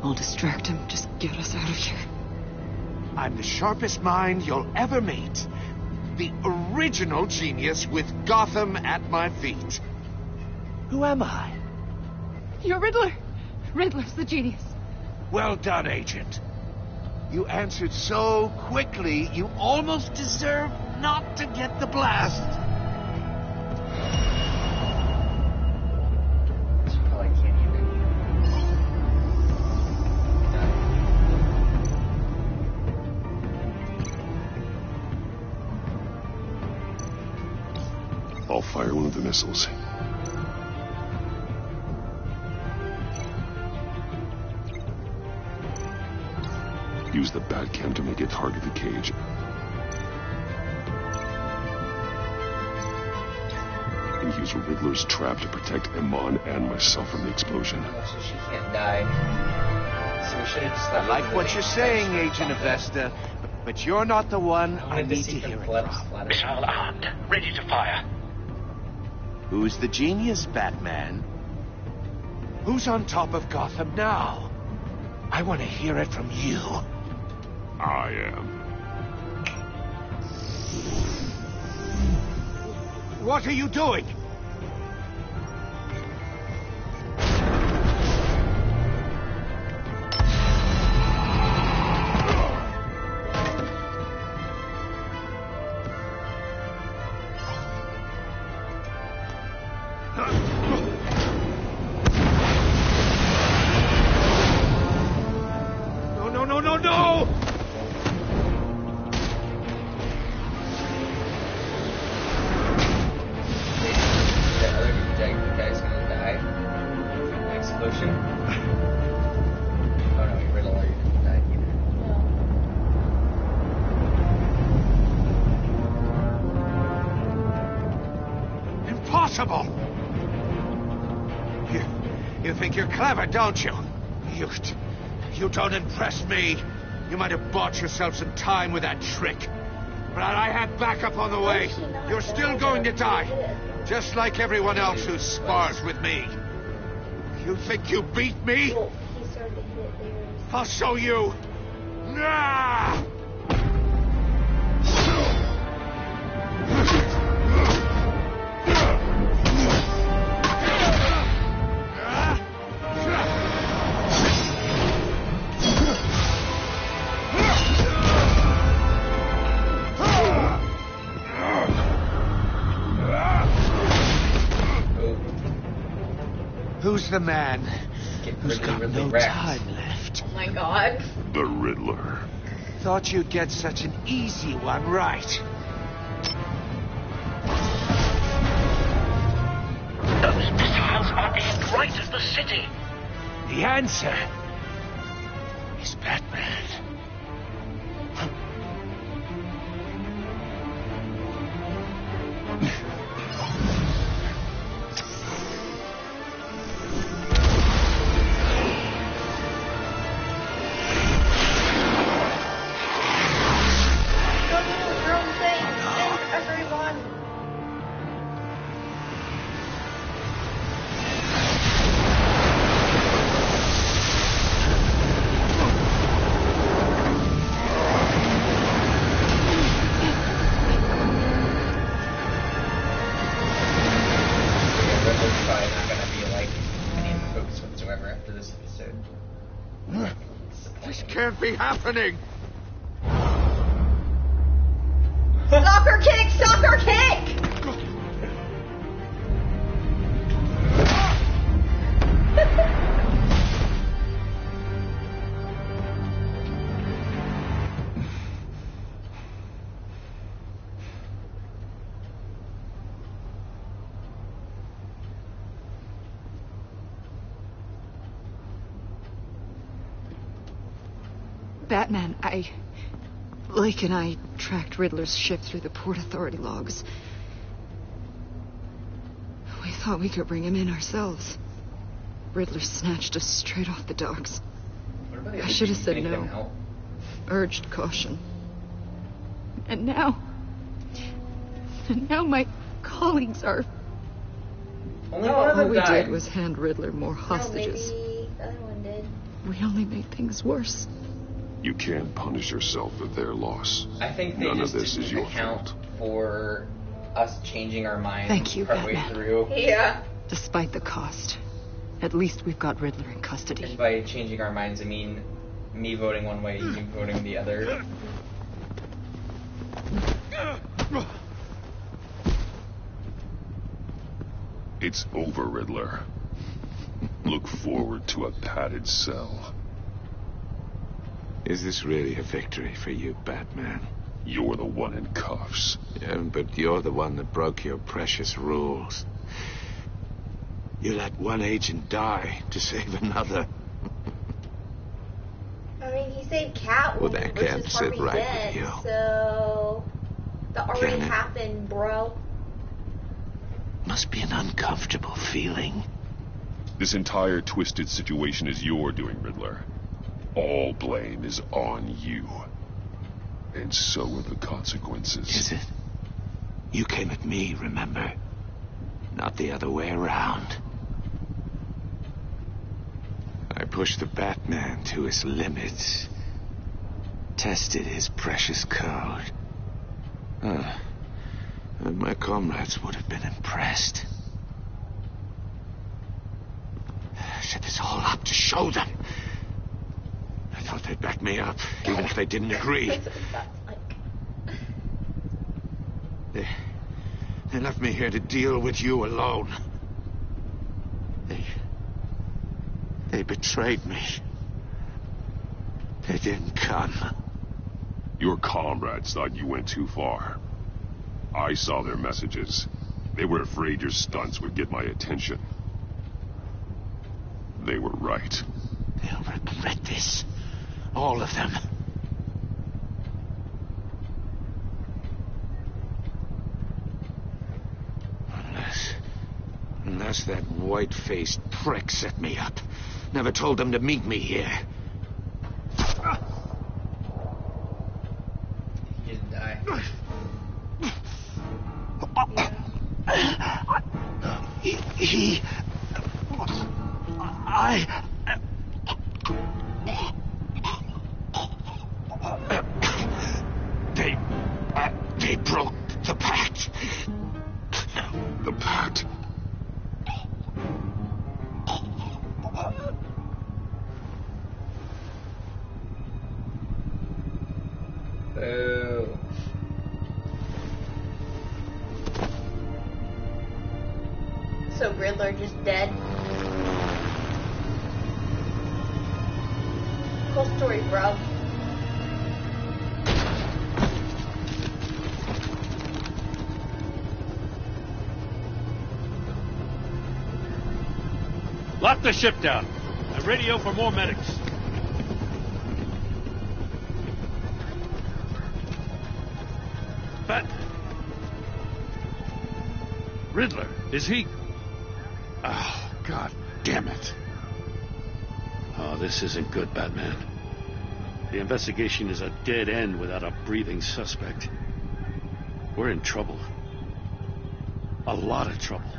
I'll distract him. Just get us out of here. I'm the sharpest mind you'll ever meet. The original genius with Gotham at my feet. Who am I? You're Riddler. Riddler's the genius. Well done, Agent. You answered so quickly, you almost deserve not to get the blast. Oh, I can't even. I'll fire one of the missiles. Use the Batcam to make it target the cage. And use Riddler's trap to protect Iman and myself from the explosion. Oh, so she can't die. So we should have just I like what you're saying, Agent Avesta, but you're not the one I need to hear it from. Missile armed, ready to fire. Who's the genius, Batman? Who's on top of Gotham now? I want to hear it from you. I am. What are you doing? No! The other guy's gonna die from the explosion. Oh no, Riddler, you're gonna die either. Impossible! You think you're clever, don't you? You don't impress me. You might have bought yourself some time with that trick. But I had backup on the way. You're still going to die. Just like everyone else who spars with me. You think you beat me? Well, he started to hit theirs. I'll show you. Ah! Who's the man who's got no time left? Oh my God. The Riddler. Thought you'd get such an easy one right. Those missiles are aimed right at the city. The answer is Batman. can't be happening! Soccer kick! Soccer kick! Batman, Lake and I tracked Riddler's ship through the Port Authority logs. We thought we could bring him in ourselves. Riddler snatched us straight off the docks. I should have said no. Urged caution. And now my colleagues are... Only one of them All we died. did was hand Riddler more hostages. No, maybe the other one did. We only made things worse. You can't punish yourself for their loss. I think they None just of this didn't is your account fault. for us changing our minds Thank you, partway Batman. through. Yeah. Despite the cost, at least we've got Riddler in custody. And by changing our minds, I mean me voting one way, you voting the other. It's over, Riddler. Look forward to a padded cell. Is this really a victory for you, Batman? You're the one in cuffs. Yeah, but you're the one that broke your precious rules. You let one agent die to save another. I mean, he saved Catwoman, Well, that which can't is sit Harvey right Dent, with you. so that already Can it? happened, bro. Must be an uncomfortable feeling. This entire twisted situation is your doing, Riddler. All blame is on you. And so are the consequences. Is it? You came at me, remember? Not the other way around. I pushed the Batman to his limits. Tested his precious code. And my comrades would have been impressed. I set this all up to show them. I thought they'd back me up, even if they didn't agree. That's what that's like. They left me here to deal with you alone. They betrayed me. They didn't come. Your comrades thought you went too far. I saw their messages. They were afraid your stunts would get my attention. They were right. They'll regret this. All of them. Unless that white-faced prick set me up. Never told them to meet me here. He didn't die. They broke the pact. The pact? Boo. So Riddler just dead. Cool story, bro. Lock the ship down. And radio for more medics. Riddler, is he... Oh, God damn it. Oh, this isn't good, Batman. The investigation is a dead end without a breathing suspect. We're in trouble. A lot of trouble.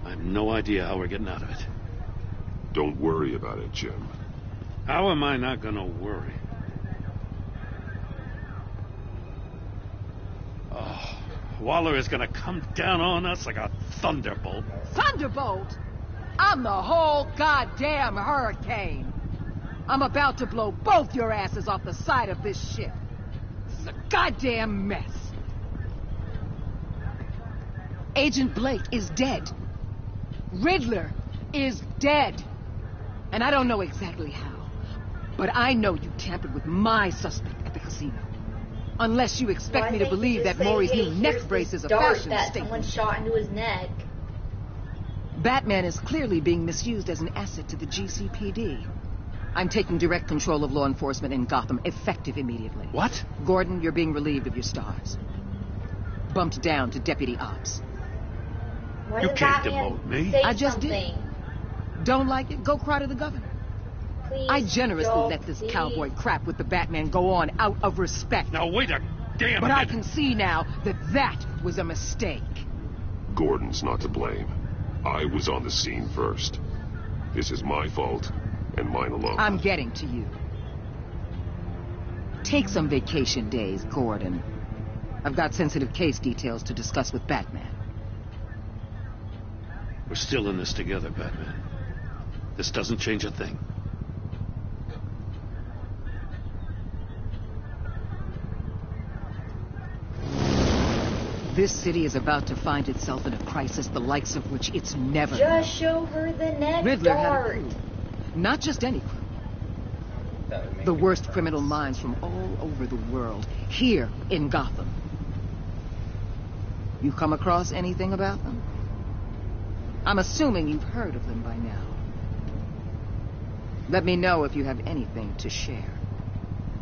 I have no idea how we're getting out of it. Don't worry about it, Jim. How am I not gonna worry? Oh, Waller is gonna come down on us like a thunderbolt. Thunderbolt? I'm the whole goddamn hurricane. I'm about to blow both your asses off the side of this ship. This is a goddamn mess. Agent Blake is dead. Riddler is dead. And I don't know exactly how, but I know you tampered with my suspect at the casino. Unless you expect me to believe that Maury's new neck brace is a fashion statement. Someone shot into his neck. Batman is clearly being misused as an asset to the GCPD. I'm taking direct control of law enforcement in Gotham, effective immediately. What? Gordon, you're being relieved of your stars. Bumped down to Deputy Ops. You can't demote me. I just did. Don't like it? Go cry to the governor. Please, I generously let this cowboy crap with the Batman go on out of respect. Now wait a damn But minute. I can see now that that was a mistake. Gordon's not to blame. I was on the scene first. This is my fault, and mine alone. I'm getting to you. Take some vacation days, Gordon. I've got sensitive case details to discuss with Batman. We're still in this together, Batman. This doesn't change a thing. This city is about to find itself in a crisis the likes of which it's never known. Just show her the neck Riddler dart. had a crew. Not just any crew. The worst criminal minds from all over the world, here in Gotham. You come across anything about them? I'm assuming you've heard of them by now. Let me know if you have anything to share.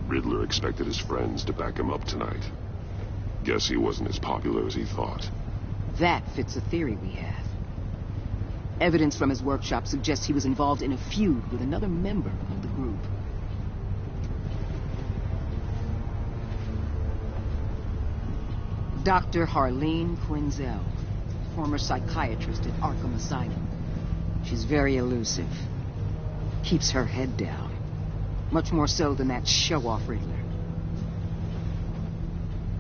Riddler expected his friends to back him up tonight. Guess he wasn't as popular as he thought. That fits a theory we have. Evidence from his workshop suggests he was involved in a feud with another member of the group. Dr. Harleen Quinzel, former psychiatrist at Arkham Asylum. She's very elusive. Keeps her head down. Much more so than that show-off Riddler.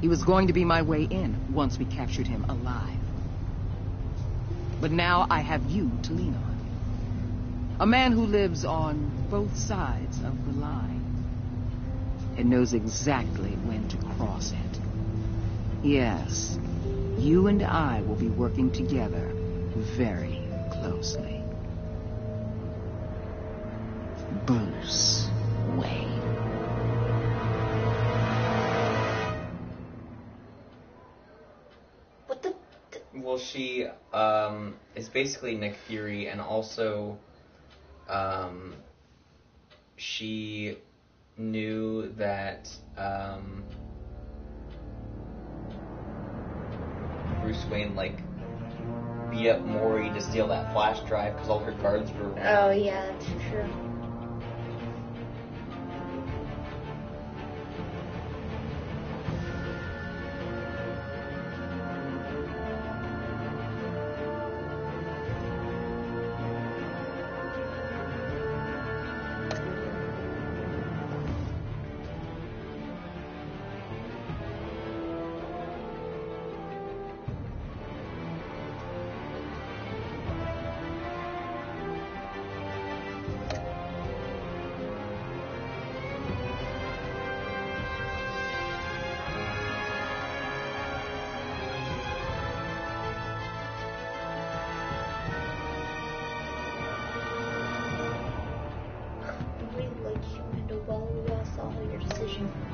He was going to be my way in once we captured him alive. But now I have you to lean on. A man who lives on both sides of the line and knows exactly when to cross it. Yes, you and I will be working together very closely. Bruce Wayne. Well, she is basically Nick Fury, and also she knew that Bruce Wayne beat up Maury to steal that flash drive because all her cards were. Oh yeah, that's true.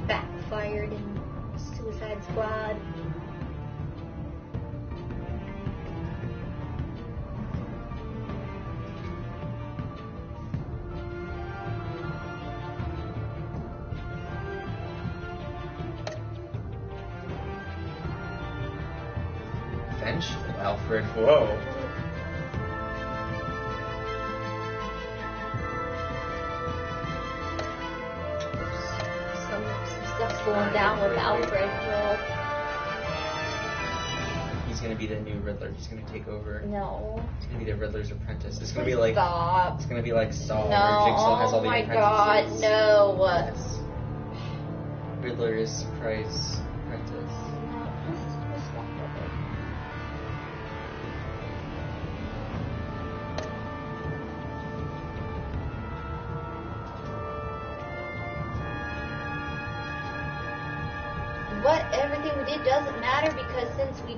Backfired in Suicide Squad. Vengeful Alfred, whoa. Stuff's going down with Alfred, Joel. He's gonna be the new Riddler. He's gonna take over. No. He's gonna be the Riddler's apprentice. It's gonna Please be like. stop. It's gonna be like Saw, No. where Jigsaw has all the Oh my apprentices. God, no. Yes. Riddler is Surprise apprentice. everything we did doesn't matter because since we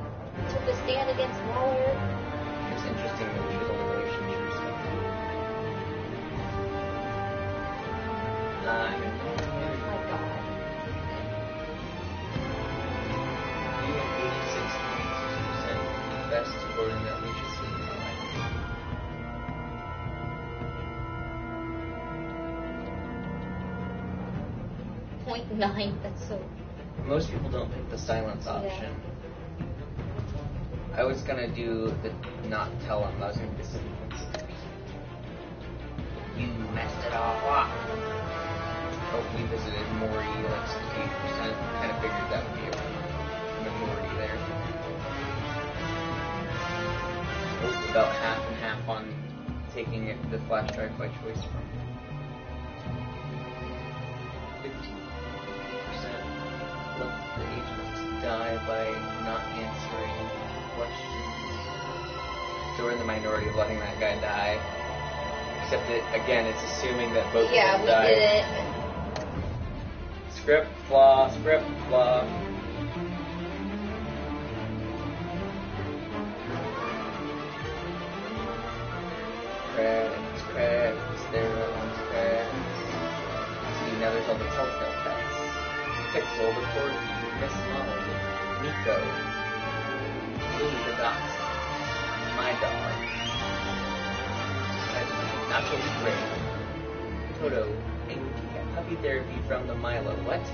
took a stand against Waller. It's interesting that we should only relationship stuff. Oh my god. You and 86.6% best supporting that we should see in our life. .9, that's so... Most people don't pick the silence option. I was gonna do the not tell him. I was gonna do silence. You messed it all up. Oh, we visited Maury, like 68%. Kind of figured that would be a minority there. Oh, about half and half on taking it, the flash drive by choice from 15%. Let the agent die by not answering questions. So we're in the minority of letting that guy die. Except it, again, it's assuming that both of them died. Yeah, we did it. Script flaw, script flaw. Credits, credits, there are credits. See, now there's all the Telltale pets. Pixel, the Corgi, Miss Molly, Nico, Lily the Dachshund, my dog, Nacho Libre, Toto, puppy therapy from the Milo, what?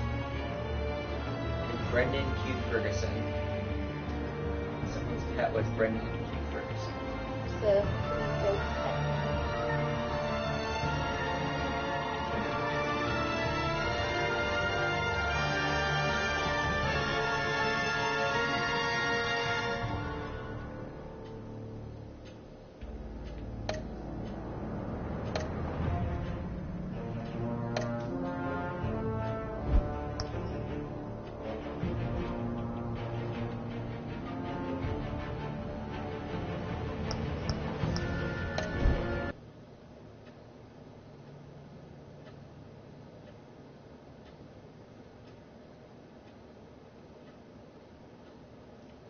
And Brendan Q. Ferguson. Someone's pet was Brendan Q. Ferguson. So, goat pet.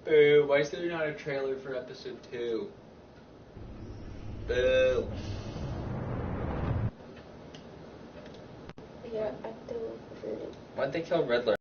Boo, why is there not a trailer for episode 2? Boo. Yeah, I do. Why'd they kill Riddler?